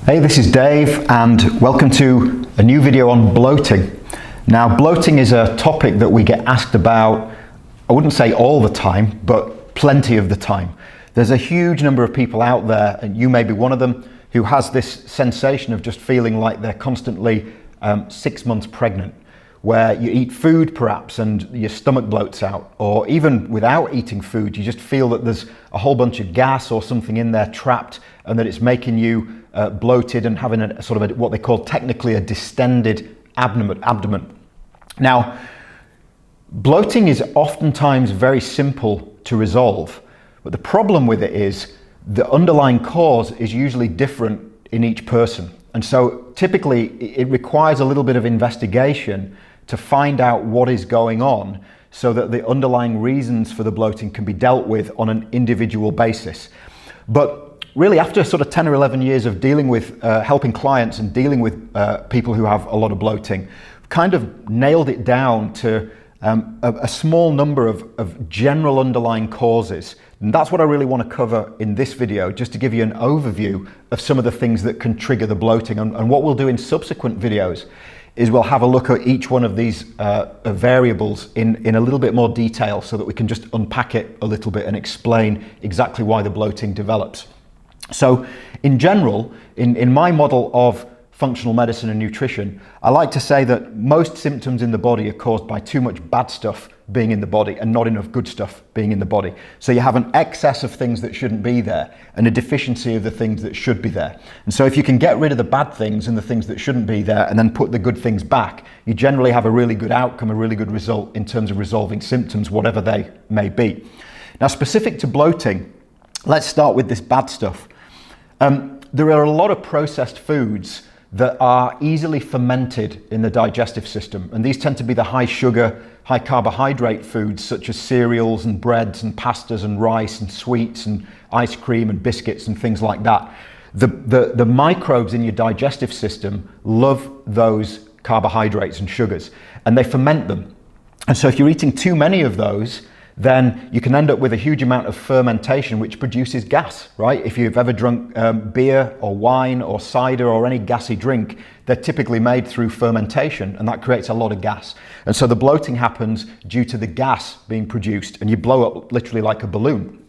Hey, this is Dave and welcome to a new video on bloating. Now, bloating is a topic that we get asked about, I wouldn't say all the time, but plenty of the time. There's a huge number of people out there, and you may be one of them, who has this sensation of just feeling like they're constantly 6 months pregnant, where you eat food perhaps and your stomach bloats out, or even without eating food, you just feel that there's a whole bunch of gas or something in there trapped and that it's making you bloated and having a sort of what they call technically a distended abdomen. Now, bloating is oftentimes very simple to resolve, but the problem with it is the underlying cause is usually different in each person. And so typically it requires a little bit of investigation to find out what is going on so that the underlying reasons for the bloating can be dealt with on an individual basis. But really, after sort of 10 or 11 years of dealing with, helping clients and dealing with people who have a lot of bloating, kind of nailed it down to a small number of general underlying causes. And that's what I really want to cover in this video, just to give you an overview of some of the things that can trigger the bloating. And what we'll do in subsequent videos is we'll have a look at each one of these variables in a little bit more detail so that we can just unpack it a little bit and explain exactly why the bloating develops. So in general, in my model of functional medicine and nutrition, I like to say that most symptoms in the body are caused by too much bad stuff being in the body and not enough good stuff being in the body. So you have an excess of things that shouldn't be there and a deficiency of the things that should be there. And so if you can get rid of the bad things and the things that shouldn't be there and then put the good things back, you generally have a really good outcome, a really good result in terms of resolving symptoms, whatever they may be. Now, specific to bloating, let's start with this bad stuff. There are a lot of processed foods that are easily fermented in the digestive system, and these tend to be the high sugar, high carbohydrate foods such as cereals and breads and pastas and rice and sweets and ice cream and biscuits and things like that. The microbes in your digestive system love those carbohydrates and sugars, and they ferment them. And so if you're eating too many of those, then you can end up with a huge amount of fermentation, which produces gas, right? If you've ever drunk beer or wine or cider or any gassy drink, they're typically made through fermentation, and that creates a lot of gas. And so the bloating happens due to the gas being produced, and you blow up literally like a balloon.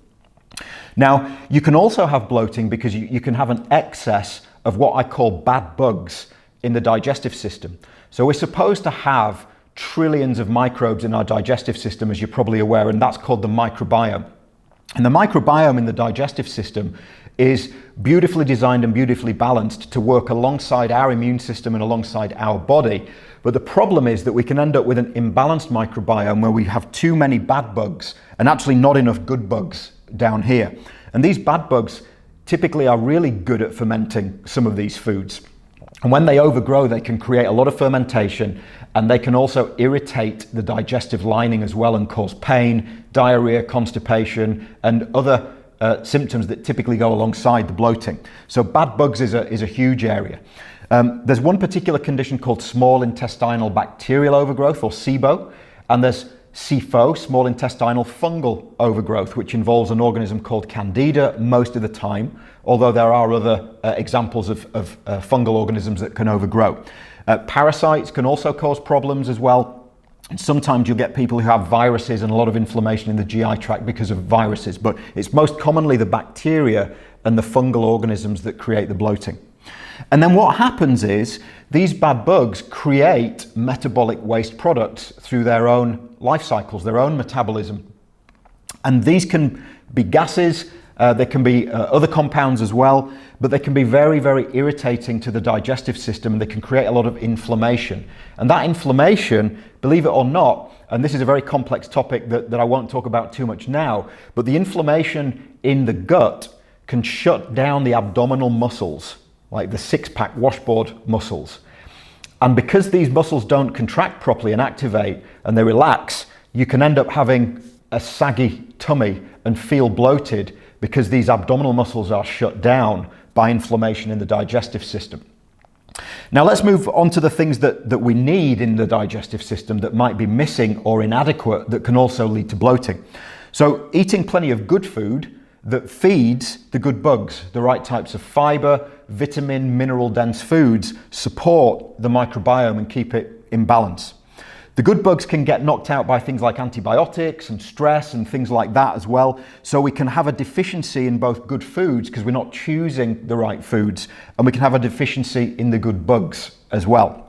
Now, you can also have bloating because you can have an excess of what I call bad bugs in the digestive system. So we're supposed to have trillions of microbes in our digestive system, as you're probably aware, and that's called the microbiome. And the microbiome in the digestive system is beautifully designed and beautifully balanced to work alongside our immune system and alongside our body. But the problem is that we can end up with an imbalanced microbiome where we have too many bad bugs and actually not enough good bugs down here. And these bad bugs typically are really good at fermenting some of these foods. And when they overgrow, they can create a lot of fermentation, and they can also irritate the digestive lining as well and cause pain, diarrhea, constipation, and other symptoms that typically go alongside the bloating. So bad bugs is a huge area. There's one particular condition called small intestinal bacterial overgrowth, or SIBO, and there's SIFO, small intestinal fungal overgrowth, which involves an organism called Candida most of the time, although there are other examples of fungal organisms that can overgrow. Parasites can also cause problems as well. And sometimes you'll get people who have viruses and a lot of inflammation in the GI tract because of viruses, but it's most commonly the bacteria and the fungal organisms that create the bloating. And then what happens is these bad bugs create metabolic waste products through their own life cycles, their own metabolism. And these can be gases, they can be other compounds as well, but they can be very, very irritating to the digestive system, and they can create a lot of inflammation. And that inflammation, believe it or not, and this is a very complex topic that I won't talk about too much now, but the inflammation in the gut can shut down the abdominal muscles, like the six-pack washboard muscles. And because these muscles don't contract properly and activate and they relax, you can end up having a saggy tummy and feel bloated because these abdominal muscles are shut down by inflammation in the digestive system. Now let's move on to the things that we need in the digestive system that might be missing or inadequate that can also lead to bloating. So eating plenty of good food that feeds the good bugs. The right types of fiber, vitamin, mineral dense foods support the microbiome and keep it in balance. The good bugs can get knocked out by things like antibiotics and stress and things like that as well. So we can have a deficiency in both good foods because we're not choosing the right foods, and we can have a deficiency in the good bugs as well.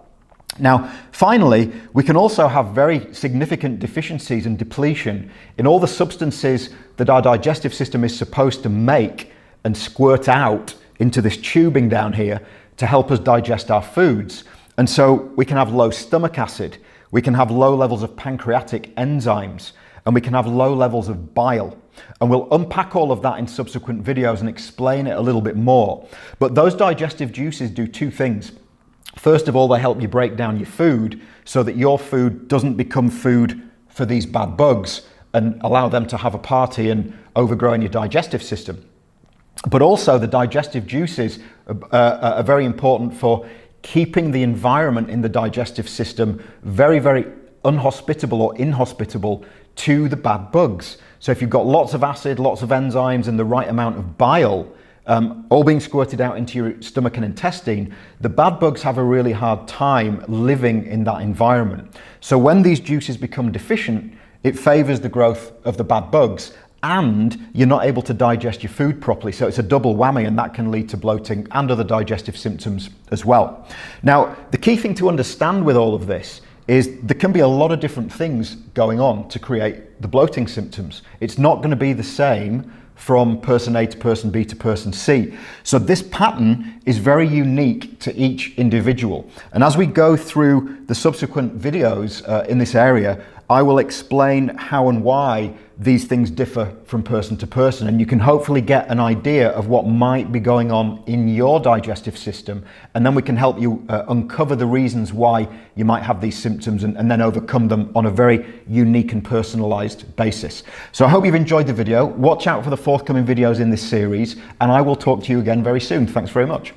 Now, finally, we can also have very significant deficiencies and depletion in all the substances that our digestive system is supposed to make and squirt out into this tubing down here to help us digest our foods. And so we can have low stomach acid, we can have low levels of pancreatic enzymes, and we can have low levels of bile. And we'll unpack all of that in subsequent videos and explain it a little bit more. But those digestive juices do two things. First of all, they help you break down your food so that your food doesn't become food for these bad bugs and allow them to have a party and overgrow in your digestive system. But also the digestive juices are very important for keeping the environment in the digestive system very, very unhospitable or inhospitable to the bad bugs. So if you've got lots of acid, lots of enzymes and the right amount of bile, all being squirted out into your stomach and intestine, the bad bugs have a really hard time living in that environment. So when these juices become deficient, it favors the growth of the bad bugs, and you're not able to digest your food properly. So it's a double whammy, and that can lead to bloating and other digestive symptoms as well. Now, the key thing to understand with all of this is there can be a lot of different things going on to create the bloating symptoms. It's not going to be the same from person A to person B to person C. So this pattern is very unique to each individual. And as we go through the subsequent videos in this area, I will explain how and why these things differ from person to person, and you can hopefully get an idea of what might be going on in your digestive system, and then we can help you uncover the reasons why you might have these symptoms and then overcome them on a very unique and personalized basis. So I hope you've enjoyed the video. Watch out for the forthcoming videos in this series, and I will talk to you again very soon. Thanks very much.